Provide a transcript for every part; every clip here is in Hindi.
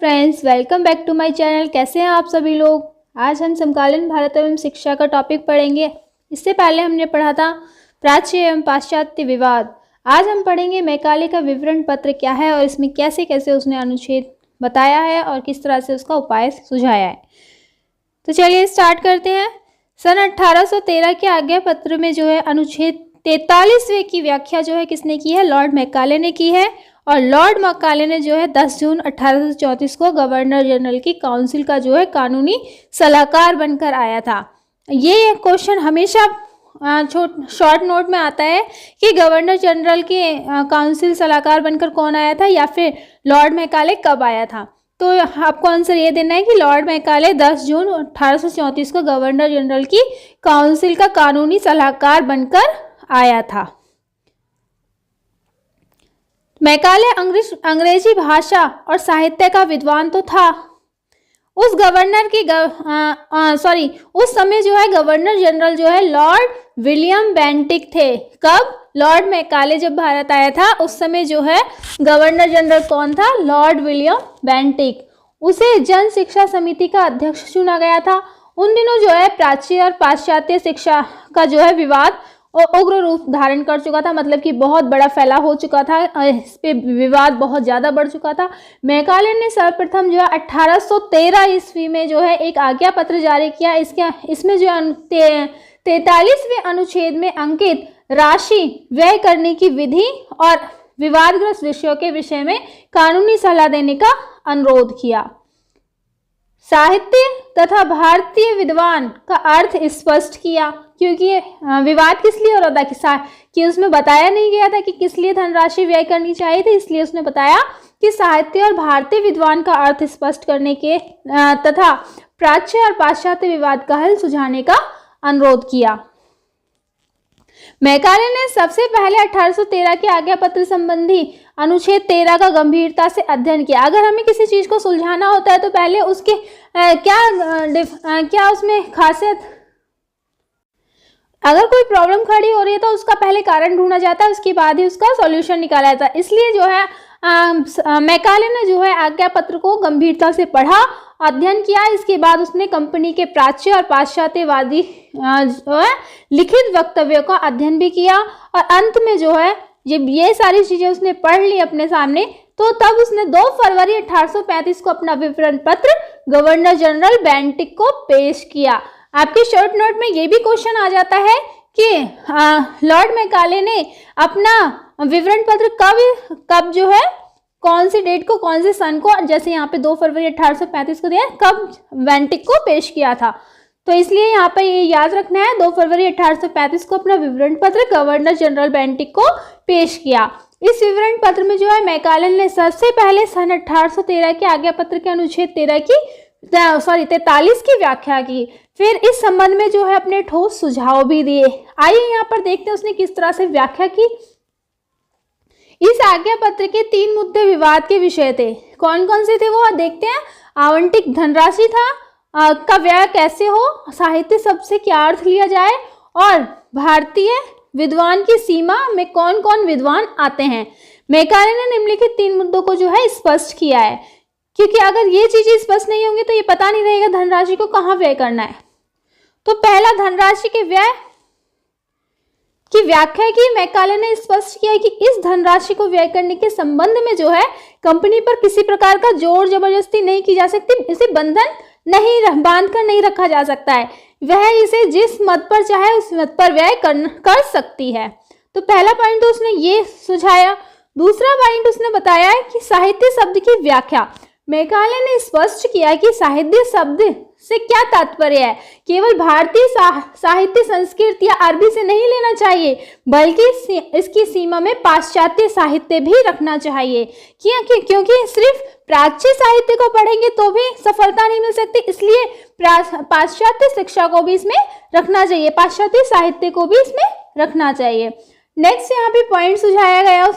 Friends, welcome back to my channel. कैसे हैं आप सभी लोग। आज हम समकालीन भारत एवं शिक्षा का टॉपिक पढ़ेंगे। इससे पहले हमने पढ़ा था प्राच्य एवं पाश्चात्य विवाद। आज हम पढ़ेंगे मैकाले का विवरण पत्र क्या है और इसमें कैसे कैसे उसने अनुच्छेद बताया है और किस तरह से उसका उपाय सुझाया है। तो चलिए स्टार्ट करते हैं। सन 1813 के आज्ञा पत्र में जो है अनुच्छेद 43वें की व्याख्या जो है किसने की है, लॉर्ड मैकाले ने की है। और लॉर्ड मैकाले ने जो है 10 जून 1834 को गवर्नर जनरल की काउंसिल का जो है कानूनी सलाहकार बनकर आया था। ये क्वेश्चन हमेशा शॉर्ट नोट में आता है कि गवर्नर जनरल के काउंसिल सलाहकार बनकर कौन आया था या फिर लॉर्ड मैकाले कब आया था। तो आपको आंसर ये देना है कि लॉर्ड मैकाले 10 जून 1834 को गवर्नर जनरल की काउंसिल का कानूनी सलाहकार बनकर आया था। मैकाले अंग्रेजी भाषा और साहित्य का विद्वान तो था। उस समय जो है गवर्नर जनरल जो है लॉर्ड विलियम बेंटिक थे। कब? लॉर्ड मैकाले जब भारत आया था उस समय जो है गवर्नर जनरल कौन था, लॉर्ड विलियम बेंटिक। उसे जन शिक्षा समिति का अध्यक्ष चुना गया था। उन दिनों जो है प्राच्य और पाश्चात्य शिक्षा का जो है विवाद और उग्र रूप धारण कर चुका था, मतलब कि बहुत बड़ा फैला हो चुका था। इस पे विवाद बहुत ज़्यादा बढ़ चुका था। मैकाले ने सर्वप्रथम जो है 1813 ईस्वी में जो है एक आज्ञा पत्र जारी किया। इसमें जो 43वें अनुच्छेद में अंकित राशि व्यय करने की विधि और विवादग्रस्त विषयों के विषय में कानूनी सलाह देने का अनुरोध किया। साहित्य तथा भारतीय विद्वान का अर्थ स्पष्ट किया, क्योंकि विवाद किस लिए हो रहा था कि उसमें बताया नहीं गया था कि किस लिए धनराशि व्यय करनी चाहिए थी। इसलिए उसने बताया कि साहित्य और भारतीय विद्वान का अर्थ स्पष्ट करने के तथा प्राच्य और पाश्चात्य विवाद का हल सुझाने का अनुरोध किया। मैकाले ने सबसे पहले 1813 के आज्ञा पत्र संबंधी अनुच्छेद 13 का गंभीरता से अध्ययन किया। अगर हमें किसी चीज को सुलझाना होता है तो पहले उसके क्या उसमें खासियत, अगर कोई प्रॉब्लम खड़ी हो रही है तो उसका पहले कारण ढूंढा जाता है, उसके बाद ही उसका सॉल्यूशन निकाला जाता है। इसलिए जो है मैकाले ने जो है आज्ञा पत्र को गंभीरता से पढ़ा, अध्ययन किया। इसके बाद उसने कंपनी के प्राच्य और पाश्चात्यवादी जो है लिखित वक्तव्यों का अध्ययन भी किया और अंत में जो है जब ये सारी चीजें उसने पढ़ ली अपने सामने, तो तब उसने 2 फरवरी 1835 को अपना विवरण पत्र गवर्नर जनरल बेंटिक को पेश किया। आपके शॉर्ट नोट में ये भी क्वेश्चन आ जाता है कि लॉर्ड मैकाले ने अपना विवरण पत्र कब जो है कौन सी डेट को, कौन से सन को, जैसे यहाँ पे 2 फरवरी 1835 को दिया, कब बेंटिक को पेश किया था। तो इसलिए यहाँ पर ये याद रखना है, 2 फरवरी 1835 को अपना विवरण पत्र गवर्नर जनरल बेंटिक को पेश किया। इस विवरण पत्र में जो है मैकाले ने सबसे पहले सन 1813 के आज्ञा पत्र के अनुच्छेद 43 की व्याख्या की। फिर इस संबंध में जो है अपने ठोस सुझाव भी दिए। आइए यहाँ पर देखते हैं उसने किस तरह से व्याख्या की। इस आज्ञा पत्र के 3 मुद्दे विवाद के विषय थे। कौन कौन से थे वो देखते हैं। आवंटित धनराशि था, का व्यय कैसे हो, साहित्य शब्द से क्या अर्थ लिया जाए और भारतीय विद्वान की सीमा में कौन कौन विद्वान आते हैं। मैकाले ने निम्नलिखित 3 मुद्दों को जो है स्पष्ट किया है, क्योंकि अगर ये चीजें स्पष्ट नहीं होंगी तो ये पता नहीं रहेगा धनराशि को कहाँ व्यय करना है। तो पहला, धनराशि के व्यय की व्याख्या की। मैकाले ने स्पष्ट किया कि इस धनराशि को व्यय करने के संबंध में जो है कंपनी पर किसी प्रकार का जोर जबरदस्ती नहीं की जा सकती, इसे बंधन नहीं बांध कर नहीं रखा जा सकता है। वह इसे जिस मत पर चाहे उस मत पर व्यय कर सकती है। तो पहला पॉइंट तो उसने ये सुझाया। दूसरा पॉइंट उसने बताया है कि साहित्य शब्द की व्याख्या। मैकाले ने स्पष्ट किया कि साहित्य शब्द से क्या तात्पर्य है। केवल भारतीय साहित्य संस्कृत या अरबी से नहीं लेना चाहिए, बल्कि इसकी सीमा में पाश्चात्य साहित्य भी रखना चाहिए, क्योंकि सिर्फ प्राच्य साहित्य को पढ़ेंगे तो भी सफलता नहीं मिल सकती। इसलिए पाश्चात्य शिक्षा को भी इसमें रखना चाहिए, पाश्चात्य साहित्य को भी इसमें रखना चाहिए। नेक्स्ट यहाँ पे पॉइंट सुझाया गया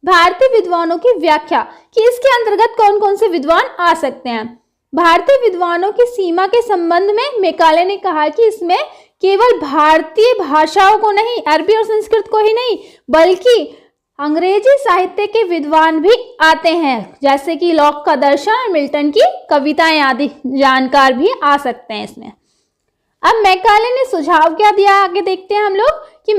भारतीय विद्वानों की व्याख्या कि इसके अंतर्गत कौन कौन से विद्वान आ सकते हैं। भारतीय विद्वानों की सीमा के संबंध में मैकाले ने कहा कि इसमें केवल भारतीय भाषाओं को नहीं, अरबी और संस्कृत को ही नहीं, बल्कि अंग्रेजी साहित्य के विद्वान भी आते हैं, जैसे कि लॉक का दर्शन और मिल्टन की कविताएं आदि जानकार भी आ सकते हैं इसमें। अब मैकाले ने सुझाव क्या दिया, आगे देखते हैं हम लोग कि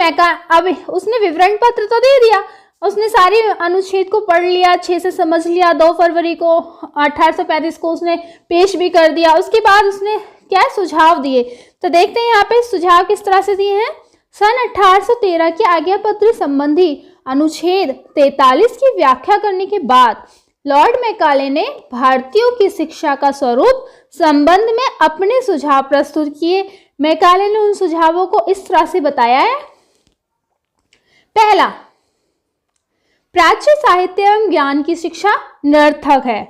अब उसने विवरण पत्र तो दे दिया, उसने सारी अनुच्छेद को पढ़ लिया, अच्छे से समझ लिया, 2 फरवरी को 1835 को उसने पेश भी कर दिया। उसके बाद उसने क्या सुझाव दिए, तो देखते हैं यहाँ पे सुझाव किस तरह से दिए हैं। सन 1813 के आज्ञा पत्र संबंधी अनुच्छेद 43 की व्याख्या करने के बाद लॉर्ड मैकाले ने भारतीयों की शिक्षा का स्वरूप संबंध में अपने सुझाव प्रस्तुत किए। मैकाले ने उन सुझावों को इस तरह से बताया है। पहला, प्राच्य साहित्य एवं ज्ञान की शिक्षा निरर्थक है।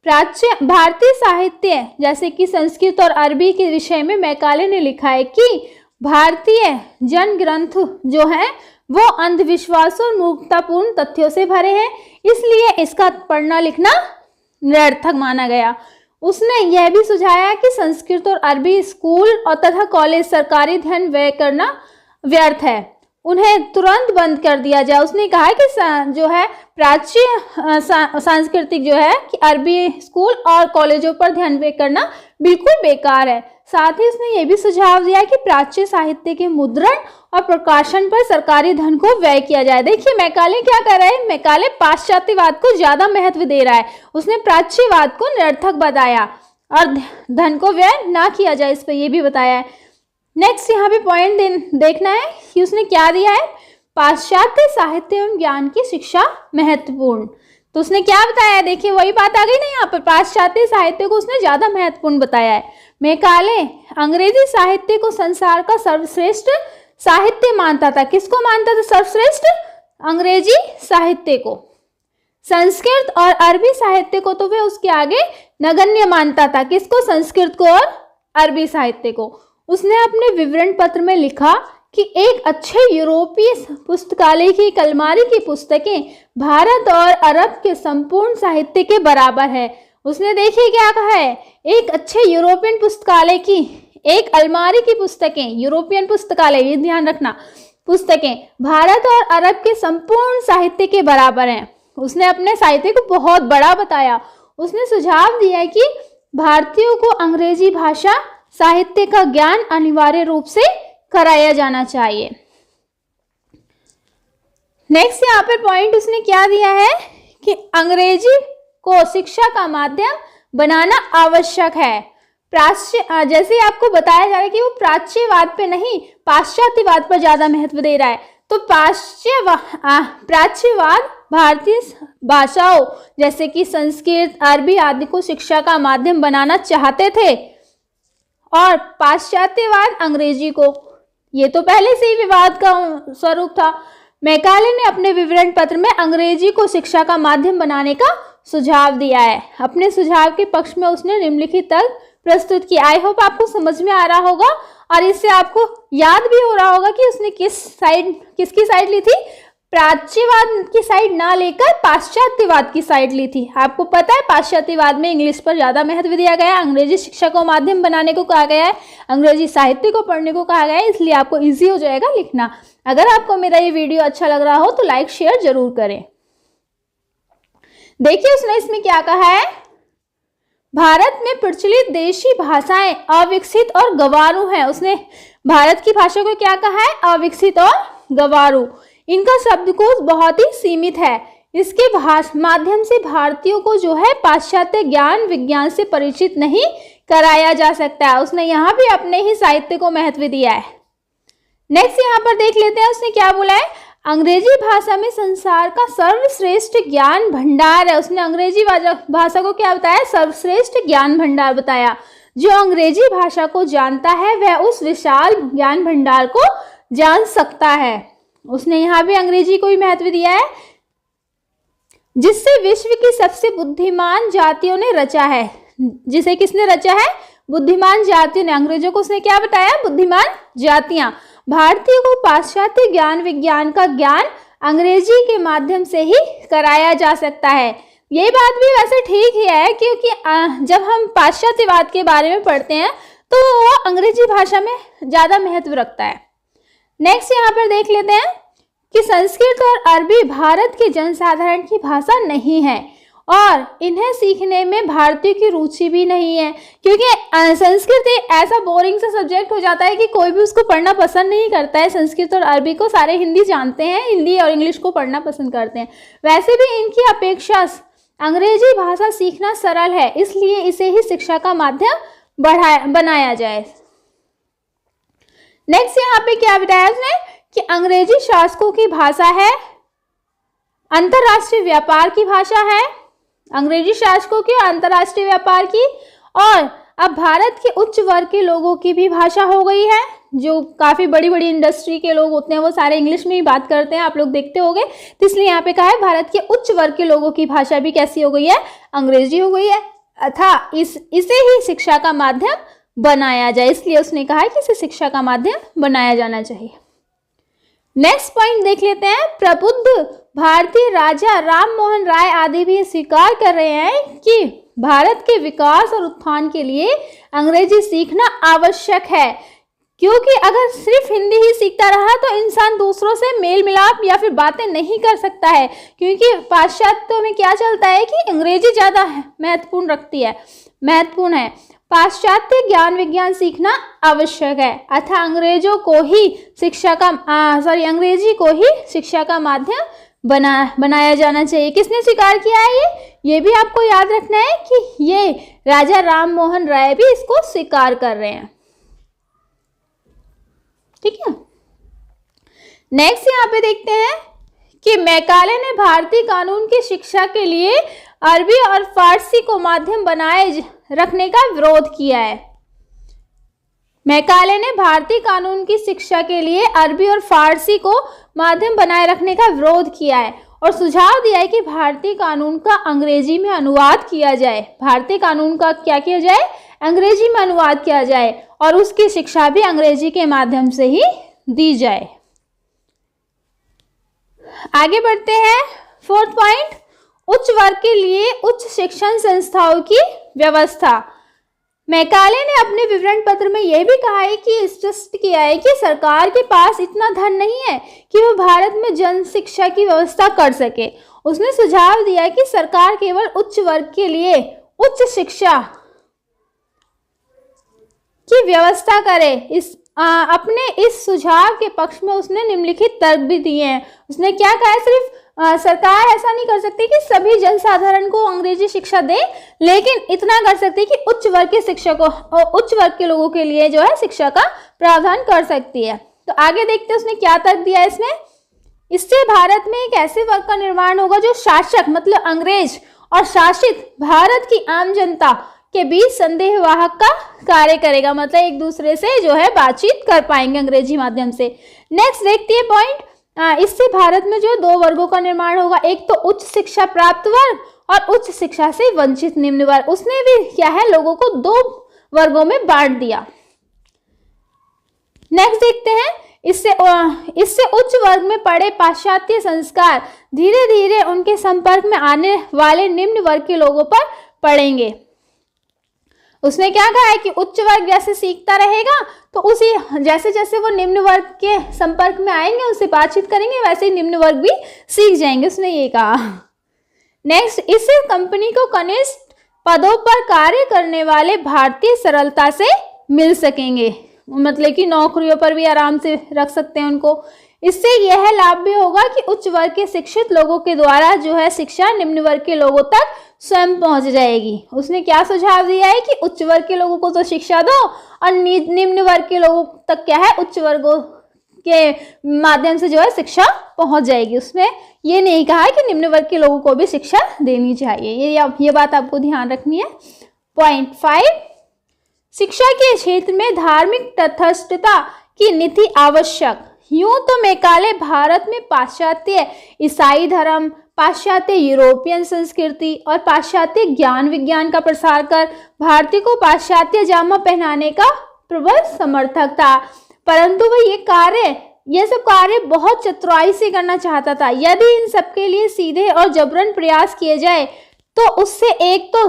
प्राच्य भारतीय साहित्य जैसे कि संस्कृत और अरबी के विषय में मैकाले ने लिखा है कि भारतीय जन ग्रंथ जो है वो अंधविश्वासों और मूर्खतापूर्ण तथ्यों से भरे हैं, इसलिए इसका पढ़ना लिखना निरर्थक माना गया। उसने यह भी सुझाया कि संस्कृत और अरबी स्कूल और तथा कॉलेज सरकारी धन व्यय करना व्यर्थ है, उन्हें तुरंत बंद कर दिया जाए। उसने कहा कि जो है प्राच्य सांस्कृतिक जो है कि अरबी स्कूल और कॉलेजों पर ध्यान व्यय करना बिल्कुल बेकार है। साथ ही उसने ये भी सुझाव दिया कि प्राच्य साहित्य के मुद्रण और प्रकाशन पर सरकारी धन को व्यय किया जाए। देखिए मैकाले क्या कर रहे हैं, मैकाले पाश्चात्यवाद को ज्यादा महत्व दे रहा है। उसने प्राच्यवाद को निरर्थक बताया और धन को व्यय ना किया जाए, इस पर यह भी बताया है। नेक्स्ट यहाँ पे पॉइंट देखना है कि उसने क्या दिया है, पाश्चात्य साहित्य एवं ज्ञान की शिक्षा महत्वपूर्ण। तो उसने क्या बताया है, देखिए वही बात आ गई ना, यहाँ पर पाश्चात्य साहित्य को उसने ज्यादा महत्वपूर्ण बताया है। मैकाले अंग्रेजी साहित्य को संसार का सर्वश्रेष्ठ साहित्य मानता था। किसको मानता था सर्वश्रेष्ठ? अंग्रेजी साहित्य को। संस्कृत और अरबी साहित्य को तो वह उसके आगे नगण्य मानता था। किसको? संस्कृत को और अरबी साहित्य को। उसने अपने विवरण पत्र में लिखा कि एक अच्छे यूरोपीय पुस्तकालय की अलमारी की पुस्तकें भारत और अरब के संपूर्ण साहित्य के बराबर है। उसने देखिए क्या कहा है, एक अच्छे यूरोपियन पुस्तकालय की एक अलमारी की पुस्तकें, यूरोपियन पुस्तकालय, ये ध्यान रखना, पुस्तकें भारत और अरब के संपूर्ण साहित्य के बराबर हैं। उसने अपने साहित्य को बहुत बड़ा बताया। उसने सुझाव दिया कि भारतीयों को अंग्रेजी भाषा साहित्य का ज्ञान अनिवार्य रूप से कराया जाना चाहिए। नेक्स्ट यहाँ पर पॉइंट उसने क्या दिया है कि अंग्रेजी को शिक्षा का माध्यम बनाना आवश्यक है। प्राच्य, जैसे आपको बताया जा रहा है कि वो प्राच्यवाद पे नहीं पाश्चात्यवाद पर ज्यादा महत्व दे रहा है। तो प्राच्यवाद भारतीय भाषाओं जैसे कि संस्कृत, अरबी आदि को शिक्षा का माध्यम बनाना चाहते थे और पाश्चात्यवाद अंग्रेजी को। ये तो पहले से ही विवाद का स्वरूप था। मैकाले ने अपने विवरण पत्र में अंग्रेजी को शिक्षा का माध्यम बनाने का सुझाव दिया है। अपने सुझाव के पक्ष में उसने निम्नलिखित तर्क प्रस्तुत किया। आई होप आपको समझ में आ रहा होगा और इससे आपको याद भी हो रहा होगा कि उसने किसकी साइड ली थी, प्राच्यवाद की साइड ना लेकर पाश्चात्यवाद की साइड ली थी। आपको पता है पाश्चात्यवाद में इंग्लिश पर ज्यादा महत्व दिया गया है, अंग्रेजी शिक्षा को माध्यम बनाने को कहा गया है, अंग्रेजी साहित्य को पढ़ने को कहा गया है, इसलिए आपको इजी हो जाएगा लिखना। अगर आपको मेरा ये वीडियो अच्छा लग रहा हो तो लाइक शेयर जरूर करें। देखिए उसने इसमें क्या कहा है, भारत में प्रचलित देशी भाषाएं अविकसित और गंवारू हैं। उसने भारत की भाषा को क्या कहा है, अविकसित और गंवारू। इनका शब्दकोश बहुत ही सीमित है। इसके माध्यम से भारतीयों को जो है पाश्चात्य ज्ञान विज्ञान से परिचित नहीं कराया जा सकता है। उसने यहाँ भी अपने ही साहित्य को महत्व दिया है। नेक्स्ट यहाँ पर देख लेते हैं उसने क्या बोला है, अंग्रेजी भाषा में संसार का सर्वश्रेष्ठ ज्ञान भंडार है। उसने अंग्रेजी भाषा को क्या बताया, सर्वश्रेष्ठ ज्ञान भंडार बताया। जो अंग्रेजी भाषा को जानता है वह उस विशाल ज्ञान भंडार को जान सकता है। उसने यहाँ भी अंग्रेजी को ही महत्व दिया है, जिससे विश्व की सबसे बुद्धिमान जातियों ने रचा है। जिसे किसने रचा है, बुद्धिमान जातियों ने। अंग्रेजों को उसने क्या बताया, बुद्धिमान जातियां। भारतीयों को पाश्चात्य ज्ञान विज्ञान का ज्ञान अंग्रेजी के माध्यम से ही कराया जा सकता है। ये बात भी वैसे ठीक ही है, क्योंकि जब हम पाश्चात्यवाद के बारे में पढ़ते हैं तो वो अंग्रेजी भाषा में ज्यादा महत्व रखता है। नेक्स्ट यहाँ पर देख लेते हैं, कि संस्कृत और अरबी भारत के जनसाधारण की भाषा नहीं है और इन्हें सीखने में भारतीयों की रुचि भी नहीं है, क्योंकि संस्कृत एक ऐसा बोरिंग सा सब्जेक्ट हो जाता है कि कोई भी उसको पढ़ना पसंद नहीं करता है। संस्कृत और अरबी को सारे हिंदी जानते हैं, हिंदी और इंग्लिश को पढ़ना पसंद करते हैं। वैसे भी इनकी अपेक्षा अंग्रेजी भाषा सीखना सरल है, इसलिए इसे ही शिक्षा का माध्यम बनाया जाए। नेक्स्ट यहाँ पे क्या बताया उसने कि अंग्रेजी शासकों की भाषा है, अंतरराष्ट्रीय व्यापार की भाषा है, अंग्रेजी शासकों की, अंतरराष्ट्रीय व्यापार की, और अब भारत के उच्च वर्ग के लोगों की भी भाषा हो गई है। जो काफ़ी बड़ी बड़ी इंडस्ट्री के लोग होते हैं वो सारे इंग्लिश में ही बात करते हैं, आप लोग देखते होंगे। तो इसलिए यहाँ पे कहा है भारत के उच्च वर्ग के लोगों की भाषा भी कैसी हो गई है, अंग्रेजी हो गई है, अथा इसे ही शिक्षा का माध्यम बनाया जाए। इसलिए उसने कहा है कि इसे शिक्षा का माध्यम बनाया जाना चाहिए। नेक्स्ट पॉइंट देख लेते हैं। प्रबुद्ध भारतीय राजा राम मोहन राय आदि भी स्वीकार कर रहे हैं कि भारत के विकास और उत्थान के लिए अंग्रेजी सीखना आवश्यक है, क्योंकि अगर सिर्फ हिंदी ही सीखता रहा तो इंसान दूसरों से मेल मिलाप या फिर बातें नहीं कर सकता है, क्योंकि पाश्चात्यों में क्या चलता है कि अंग्रेजी ज़्यादा महत्वपूर्ण है। पाश्चात्य ज्ञान विज्ञान सीखना आवश्यक है, अतः अंग्रेजी को ही शिक्षा का माध्यम बनाया जाना चाहिए। किसने स्वीकार किया है ये भी आपको याद रखना है कि ये राजा राम मोहन राय भी इसको स्वीकार कर रहे हैं। ठीक है, नेक्स्ट यहाँ पे देखते हैं कि मैकाले ने भारतीय कानून की शिक्षा के लिए अरबी और फारसी को माध्यम बनाए रखने का विरोध किया है। मैकाले ने भारतीय कानून की शिक्षा के लिए अरबी और फारसी को माध्यम बनाए रखने का विरोध किया है और सुझाव दिया है कि भारतीय कानून का अंग्रेजी में अनुवाद किया जाए। भारतीय कानून का क्या किया जाए, अंग्रेजी में अनुवाद किया जाए और उसकी शिक्षा भी अंग्रेजी के माध्यम से ही दी जाए। आगे बढ़ते हैं। फोर्थ पॉइंट, उच्च वर्ग के लिए उच्च शिक्षण संस्थाओं की व्यवस्था। मैकाले ने अपने विवरण पत्र में यह भी कहा है कि स्पष्ट किया है कि सरकार के पास इतना धन नहीं है कि वह भारत में जन शिक्षा की व्यवस्था कर सके। उसने सुझाव दिया कि सरकार केवल उच्च वर्ग के लिए उच्च शिक्षा की व्यवस्था करे। अपने इस सुझाव के पक्ष में उसने निम्नलिखित तर्क भी दिए हैं। उसने क्या कहा है, सिर्फ सरकार ऐसा नहीं कर सकती कि सभी जनसाधारण को अंग्रेजी शिक्षा दे, लेकिन इतना कर सकती कि उच्च वर्ग के शिक्षकों और उच्च वर्ग के लोगों के लिए जो है शिक्षा का प्रावधान कर सकती है। तो आगे देखते हैं उसने क्या तर्क दिया है इसमें। इससे भारत में एक ऐसे वर्ग का निर्माण होगा जो शासक मतलब अंग्रेज और शासित भारत की आम जनता के बीच संदेहवाहक का कार्य करेगा, मतलब एक दूसरे से जो है बातचीत कर पाएंगे अंग्रेजी माध्यम से। नेक्स्ट देखते हैं पॉइंट, इससे भारत में जो दो वर्गों का निर्माण होगा, एक तो उच्च शिक्षा प्राप्त वर्ग और उच्च शिक्षा से वंचित निम्न वर्ग। उसने भी क्या है, लोगों को दो वर्गों में बांट दिया। नेक्स्ट देखते हैं, इससे उच्च वर्ग में पड़े पाश्चात्य संस्कार धीरे धीरे उनके संपर्क में आने वाले निम्न वर्ग के लोगों पर पड़ेंगे। उसने क्या कहा है कि उच्च वर्ग जैसे सीखता रहेगा तो उसी जैसे जैसे वो निम्न वर्ग के संपर्क में आएंगे, उनसे बातचीत करेंगे, वैसे ही निम्न वर्ग भी सीख जाएंगे, उसने ये कहा। नेक्स्ट, इससे कंपनी को कनिष्ठ पदों पर कार्य करने वाले भारतीय सरलता से मिल सकेंगे, मतलब कि नौकरियों पर भी आराम से रख सकते हैं उनको। इससे यह लाभ भी होगा कि उच्च वर्ग के शिक्षित लोगों के द्वारा जो है शिक्षा निम्न वर्ग के लोगों तक स्वयं पहुंच जाएगी। उसने क्या सुझाव दिया है कि उच्च वर्ग के लोगों को तो शिक्षा दो और निम्न वर्ग के लोगों तक क्या है, उच्च वर्गों के माध्यम से जो है शिक्षा पहुंच जाएगी। उसने ये नहीं कहा कि निम्न वर्ग के लोगों को भी शिक्षा देनी चाहिए। ये बात आपको ध्यान रखनी है। पॉइंट 5, शिक्षा के क्षेत्र में धार्मिक तटस्थता की नीति आवश्यक। यूं तो मैकाले भारत में पाश्चात्य ईसाई धर्म, पाश्चात्य यूरोपियन संस्कृति और पाश्चात्य ज्ञान विज्ञान का प्रसार कर भारतीय को पाश्चात्य जामा पहनाने का प्रबल समर्थक था, परंतु वह ये सब कार्य बहुत चतुराई से करना चाहता था। यदि इन सबके लिए सीधे और जबरन प्रयास किए जाए तो उससे एक तो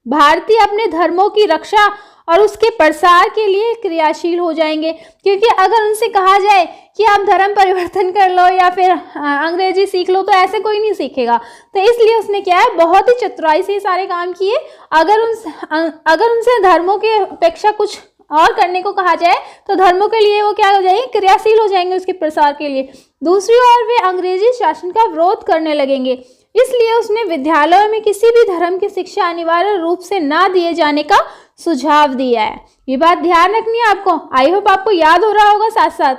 भारतीय अपने धर्मों की रक्षा और उसके प्रसार के लिए क्रियाशील हो जाएंगे। क्योंकि अगर उनसे कहा जाए कि आप धर्म परिवर्तन कर लो या फिर अंग्रेजी सीख लो, तो ऐसे कोई नहीं सीखेगा। तो इसलिए उसने क्या है, बहुत ही चतुराई से सारे काम किए। अगर उनसे धर्मों के अपेक्षा कुछ और करने को कहा जाए तो धर्मों के लिए वो क्या हो जाएंगे, क्रियाशील हो जाएंगे उसके प्रसार के लिए। दूसरी ओर वे अंग्रेजी शासन का विरोध करने लगेंगे। इसलिए उसने विद्यालयों में किसी भी धर्म की शिक्षा अनिवार्य रूप से ना दिए जाने का सुझाव दिया है। ये बात ध्यान रखनी है आपको। आई होप आपको याद हो रहा होगा साथ साथ।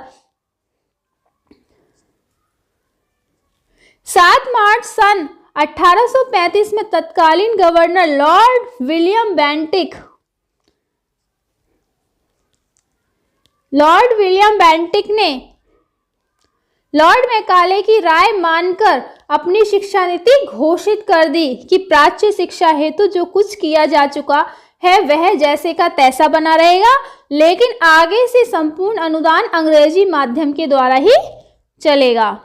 7 मार्च सन 1835 में तत्कालीन गवर्नर लॉर्ड विलियम बेंटिक ने लॉर्ड मैकाले की राय मानकर अपनी शिक्षा नीति घोषित कर दी कि प्राच्य शिक्षा हेतु जो कुछ किया जा चुका है वह जैसे का तैसा बना रहेगा, लेकिन आगे से संपूर्ण अनुदान अंग्रेजी माध्यम के द्वारा ही चलेगा।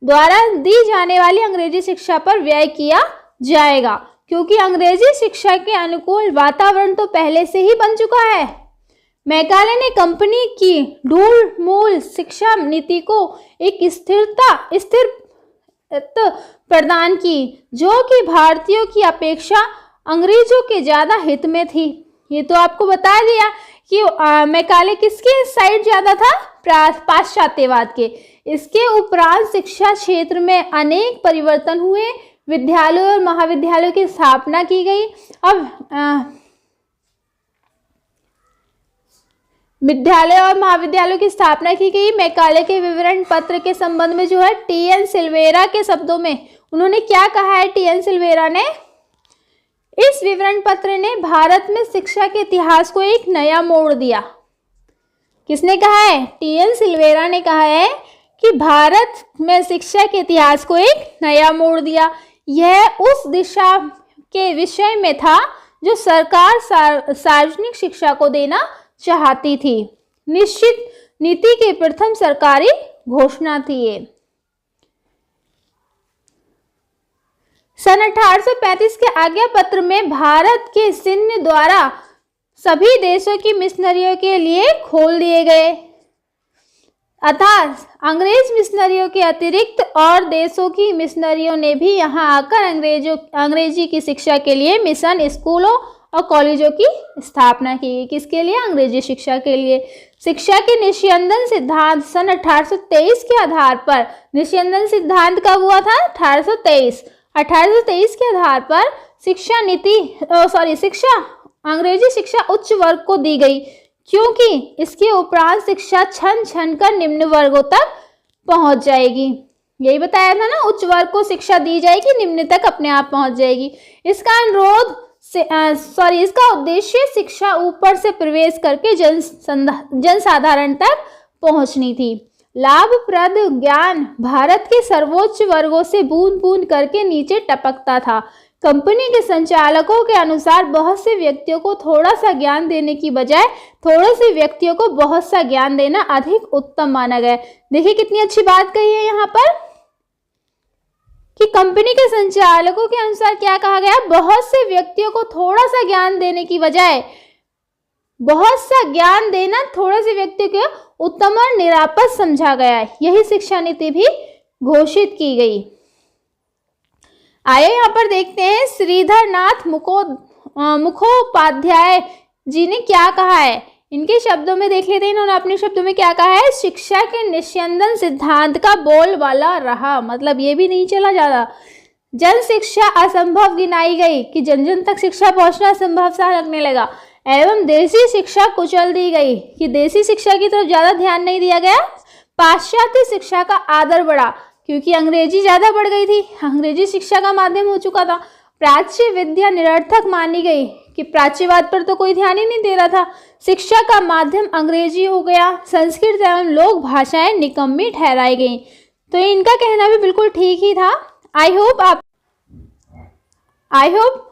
द्वारा दी जाने वाली अंग्रेजी शिक्षा पर व्यय किया जाएगा, क्योंकि अंग्रेजी शिक्षा के अनुकूल वातावरण तो पहले से ही बन चुका है। मैकाले ने कंपनी की ढूल मूल शिक्षा नीति को एक स्थिर प्रदान की, जो कि भारतीयों की अपेक्षा अंग्रेजों के ज्यादा हित में थी। ये तो आपको बता दिया कि मैकाले किसके साइड ज्यादा था, पाश्चात्यवाद के। इसके उपरांत शिक्षा क्षेत्र में अनेक परिवर्तन हुए। विद्यालयों और महाविद्यालयों की स्थापना की गई। अब विद्यालय और महाविद्यालयों की स्थापना की गई। मैकाले के विवरण पत्र के संबंध में जो है टी.एन. सिल्वेरा के शब्दों में उन्होंने क्या कहा है, टी.एन. सिल्वेरा ने, इस विवरण पत्र ने भारत में शिक्षा के इतिहास को एक नया मोड़ दिया। किसने कहा है, टी.एन. सिल्वेरा ने कहा है कि भारत में शिक्षा के इतिहास को एक नया मोड़ दिया। यह उस दिशा के विषय में था जो सरकार सार्वजनिक शिक्षा को देना चाहती थी। निश्चित नीति की प्रथम सरकारी घोषणा थी ये। सन 1835 के आज्ञा पत्र में भारत के सैन्य द्वारा सभी देशों की मिशनरियों के लिए खोल दिए गए, अर्थात अंग्रेज मिशनरियों के अतिरिक्त और देशों की मिशनरियों ने भी यहाँ आकर अंग्रेजी की शिक्षा के लिए मिशन स्कूलों और कॉलेजों की स्थापना की। किसके लिए, अंग्रेजी शिक्षा के लिए। शिक्षा के निस्यंदन सिद्धांत सन 1823 के आधार पर, निस्यंदन सिद्धांत कब हुआ था, 1823 के आधार पर शिक्षा अंग्रेजी शिक्षा उच्च वर्ग को दी गई, क्योंकि इसके उपरांत शिक्षा छन छन कर निम्न वर्गों तक पहुंच जाएगी। यही बताया था ना, उच्च वर्ग को शिक्षा दी जाएगी, निम्न तक अपने आप पहुंच जाएगी। इसका उद्देश्य शिक्षा ऊपर से प्रवेश करके जनसाधारण तक पहुंचनी थी। लाभप्रद ज्ञान भारत के सर्वोच्च वर्गों से बूंद बूंद करके नीचे टपकता था। कंपनी के संचालकों के अनुसार बहुत से व्यक्तियों को थोड़ा सा ज्ञान देने की बजाय थोड़े से व्यक्तियों को बहुत सा ज्ञान देना अधिक उत्तम माना गया। देखिए कितनी अच्छी बात कही है यहाँ पर कि कंपनी के संचालकों के अनुसार क्या कहा गया, बहुत से व्यक्तियों को थोड़ा सा ज्ञान देने की बजाय बहुत सा ज्ञान देना थोड़े से व्यक्तियों को उत्तम और निरापद समझा गया है। यही शिक्षा नीति भी घोषित की गई। आइए यहाँ पर देखते हैं श्रीधर नाथ मुखोपाध्याय जी ने क्या कहा है। इनके शब्दों में देख लेते हैं, इन्होंने अपने शब्दों में क्या कहा है। शिक्षा के निस्यंदन सिद्धांत का बोलबाला रहा, मतलब ये भी नहीं चला ज्यादा। जन शिक्षा असंभव गिनाई गई कि जन जन तक शिक्षा पहुंचना असंभव सा लगने लगा, एवं देसी शिक्षा कुचल दी गई कि देसी शिक्षा की तरफ ज्यादा ध्यान नहीं दिया गया। पाश्चात्य शिक्षा का आदर बढ़ा क्योंकि अंग्रेजी ज्यादा बढ़ गई थी, अंग्रेजी शिक्षा का माध्यम हो चुका था। प्राच्य विद्या निरर्थक मानी गई कि प्राच्यवाद पर तो कोई ध्यान ही नहीं दे रहा था। शिक्षा का माध्यम अंग्रेजी हो गया। संस्कृत एवं लोक भाषाएं निकम्मी ठहराई गई। तो इनका कहना भी बिल्कुल ठीक ही था। आई होप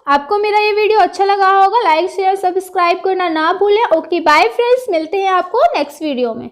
आपको मेरा ये वीडियो अच्छा लगा होगा। लाइक शेयर सब्सक्राइब करना ना भूलें। ओके बाय फ्रेंड्स, मिलते हैं आपको नेक्स्ट वीडियो में।